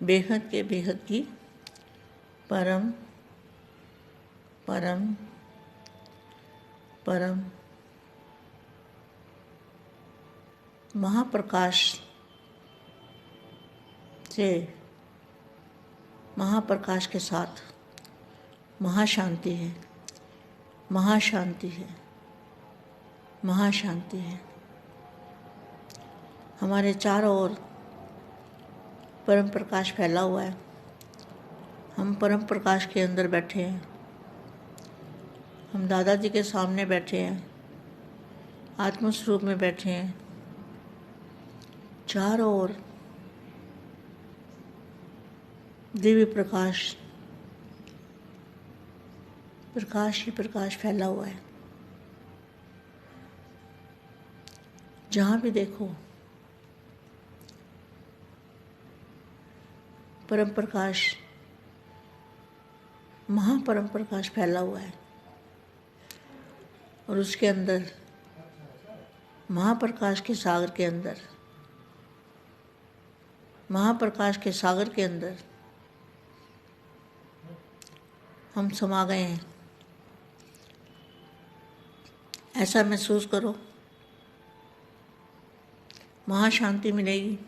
बेहद के बेहद की परम परम परम महाप्रकाश से महाप्रकाश के साथ महाशांति है, महाशांति है, महाशांति है। हमारे चारों ओर परम प्रकाश फैला हुआ है। हम परम प्रकाश के अंदर बैठे हैं। हम दादाजी के सामने बैठे हैं, आत्मस्वरूप में बैठे हैं। चारों ओर दिव्य प्रकाश, प्रकाश ही प्रकाश फैला हुआ है। जहाँ भी देखो परम प्रकाश, महापरम प्रकाश फैला हुआ है। और उसके अंदर महाप्रकाश के सागर के अंदर, महाप्रकाश के सागर के अंदर हम समा गए हैं। ऐसा महसूस करो, महाशांति मिलेगी,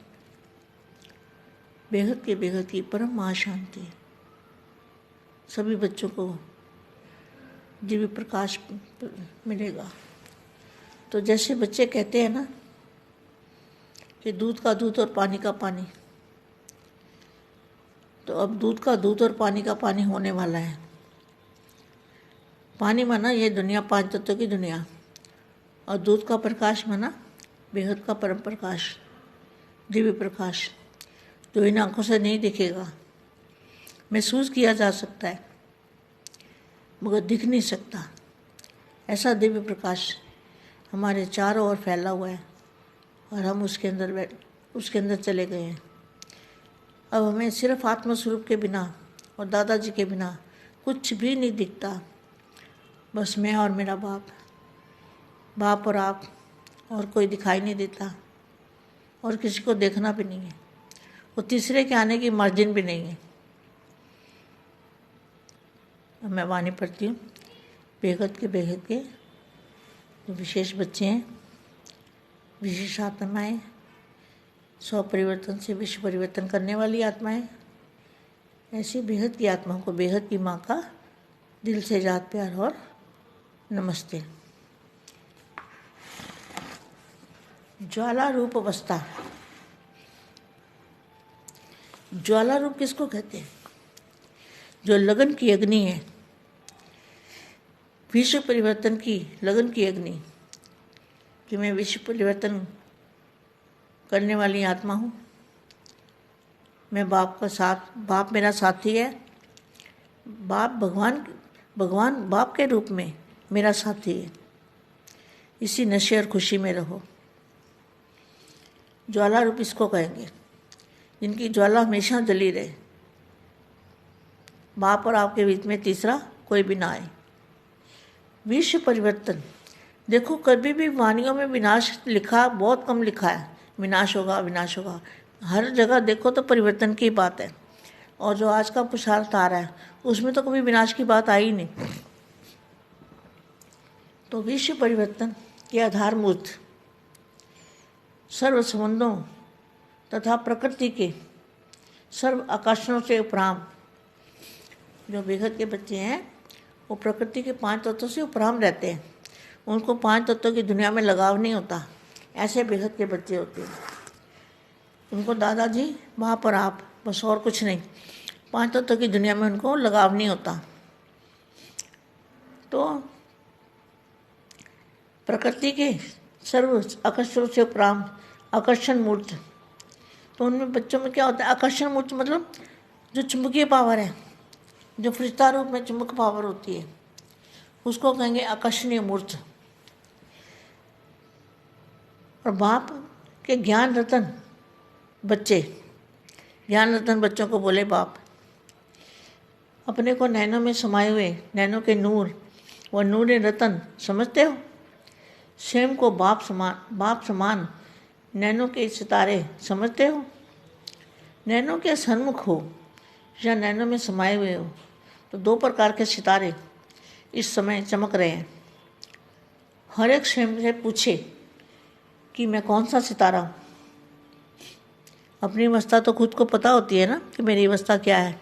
बेहद के बेहद की परम महाशांति। सभी बच्चों को दिव्य प्रकाश मिलेगा। तो जैसे बच्चे कहते हैं ना कि दूध का दूध और पानी का पानी, तो अब दूध का दूध और पानी का पानी होने वाला है। पानी माना ये दुनिया, पांच तत्वों की दुनिया, और दूध का प्रकाश माना बेहद का परम प्रकाश, दिव्य प्रकाश, जो इन आँखों से नहीं दिखेगा, महसूस किया जा सकता है मगर दिख नहीं सकता। ऐसा दिव्य प्रकाश हमारे चारों ओर फैला हुआ है और हम उसके अंदर चले गए हैं। अब हमें सिर्फ आत्मस्वरूप के बिना और दादाजी के बिना कुछ भी नहीं दिखता। बस मैं और मेरा बाप, बाप और आप, और कोई दिखाई नहीं देता और किसी को देखना भी नहीं है। वो तीसरे के आने की मार्जिन भी नहीं है। अब मैं वाणी पढ़ती हूँ। बेहद के जो विशेष बच्चे हैं, विशेष आत्माएँ, स्व परिवर्तन से विश्व परिवर्तन करने वाली आत्माएँ, ऐसी बेहद की आत्माओं को बेहद की माँ का दिल से याद, प्यार और नमस्ते। ज्वाला रूप अवस्था। ज्वाला रूप किसको कहते हैं? जो लगन की अग्नि है, विश्व परिवर्तन की लगन की अग्नि, कि मैं विश्व परिवर्तन करने वाली आत्मा हूँ। मैं बाप का साथ, बाप मेरा साथी है। बाप भगवान बाप के रूप में मेरा साथी है। इसी नशे और खुशी में रहो। ज्वाला रूप इसको कहेंगे जिनकी ज्वाला हमेशा जली रहे। बाप और आपके बीच में तीसरा कोई भी ना आए। विश्व परिवर्तन, देखो कभी भी वाणियों में विनाश लिखा बहुत कम लिखा है। विनाश होगा, विनाश होगा, हर जगह देखो तो परिवर्तन की बात है। और जो आज का पुरुषार्थ आ रहा है उसमें तो कभी विनाश की बात आई ही नहीं। तो विश्व परिवर्तन के आधारभूत सर्व संबंधों तथा प्रकृति के सर्व आकर्षणों से उपराम, जो बेहद के बच्चे हैं वो प्रकृति के पांच तत्वों से उपराम रहते हैं। उनको पांच तत्वों की दुनिया में लगाव नहीं होता। ऐसे बेहद के बच्चे होते हैं। उनको दादाजी, बाप और आप, बस और कुछ नहीं। पांच तत्वों की दुनिया में उनको लगाव नहीं होता। तो प्रकृति के सर्व आकर्षणों से उपराम, आकर्षण मूर्त। तो उनमें बच्चों में क्या होता है? आकर्षण मूर्त मतलब जो चुंबकीय पावर है, जो फरिश्ता रूप में चुंबक पावर होती है, उसको कहेंगे आकर्षणीय मूर्त। और बाप के ज्ञान रतन बच्चे, ज्ञान रतन बच्चों को बोले बाप। अपने को नैनों में समाये हुए नैनों के नूर व नूर रतन समझते हो? स्वयं को बाप समान नैनों के सितारे समझते हो? नैनों के सन्मुख हो या नैनों में समाये हुए हो, तो दो प्रकार के सितारे इस समय चमक रहे हैं। हर एक स्वयं से पूछे कि मैं कौन सा सितारा हूँ। अपनी अवस्था तो खुद को पता होती है ना कि मेरी अवस्था क्या है।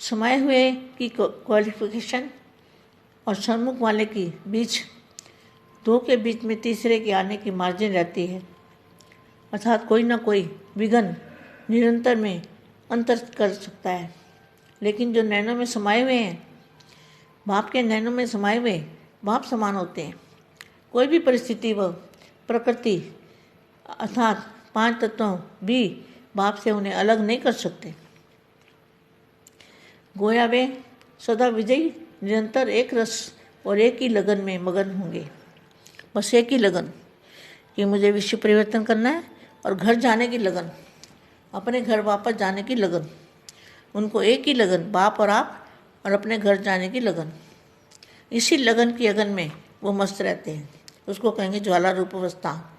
समाये हुए की क्वालिफिकेशन और सन्मुख वाले की बीच, दो के बीच में तीसरे के आने की मार्जिन रहती है, अर्थात कोई ना कोई विघ्न निरंतर में अंतर कर सकता है। लेकिन जो नैनों में समाये हुए हैं, बाप के नैनों में समाये हुए बाप समान होते हैं। कोई भी परिस्थिति व प्रकृति अर्थात 5 तत्वों भी बाप से उन्हें अलग नहीं कर सकते। गोया वे सदा विजयी निरंतर एक रस और एक ही लगन में मगन होंगे। बस एक ही लगन कि मुझे विश्व परिवर्तन करना है, और घर जाने की लगन, अपने घर वापस जाने की लगन। उनको एक ही लगन, बाप और आप और अपने घर जाने की लगन। इसी लगन की अगन में वो मस्त रहते हैं। उसको कहेंगे ज्वाला रूप अवस्था।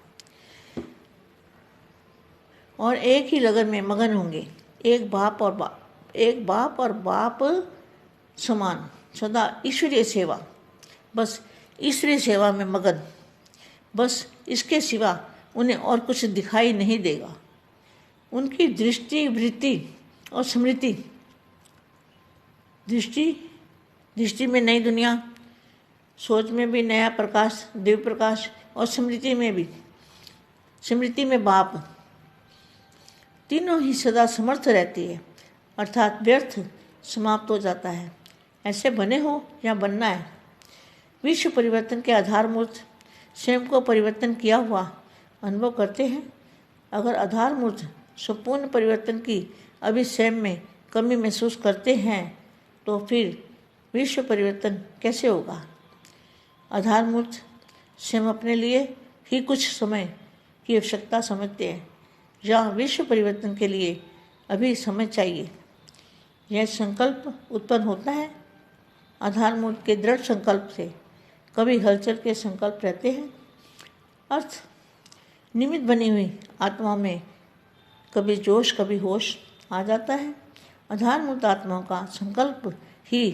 और एक ही लगन में मगन होंगे, एक बाप और बाप समान, सदा ईश्वरीय सेवा। बस ईश्वरीय सेवा में मगन। बस इसके सिवा उन्हें और कुछ दिखाई नहीं देगा। उनकी दृष्टि, वृत्ति और स्मृति, दृष्टि में नई दुनिया, सोच में भी नया प्रकाश, दिव्य प्रकाश, और स्मृति में बाप, तीनों ही सदा समर्थ रहती है, अर्थात व्यर्थ समाप्त हो जाता है। ऐसे बने हो या बनना है। विश्व परिवर्तन के आधारमूर्त स्वयं को परिवर्तन किया हुआ अनुभव करते हैं। अगर आधारमूर्त संपूर्ण परिवर्तन की अभी स्वयं में कमी महसूस करते हैं, तो फिर विश्व परिवर्तन कैसे होगा। आधारमूर्त स्वयं अपने लिए ही कुछ समय की आवश्यकता समझते हैं, या विश्व परिवर्तन के लिए अभी समय चाहिए। यह संकल्प उत्पन्न होता है आधारमूर्त के दृढ़ संकल्प से। कभी हलचल के संकल्प रहते हैं, अर्थ निमित्त बनी हुई आत्मा में कभी जोश कभी होश आ जाता है। आधारमूर्त आत्माओं का संकल्प ही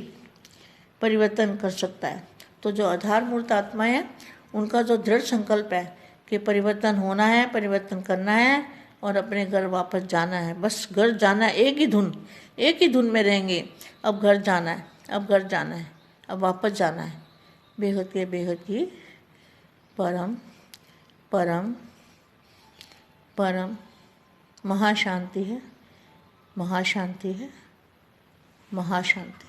परिवर्तन कर सकता है। तो जो आधारमूर्त आत्मा है, उनका जो दृढ़ संकल्प है कि परिवर्तन होना है, परिवर्तन करना है और अपने घर वापस जाना है। बस घर जाना है, एक ही धुन में रहेंगे। अब घर जाना है, अब घर जाना है, अब वापस जाना है। बेहद के बेहद की परम परम परम महाशांति है, महाशांति है, महाशांति।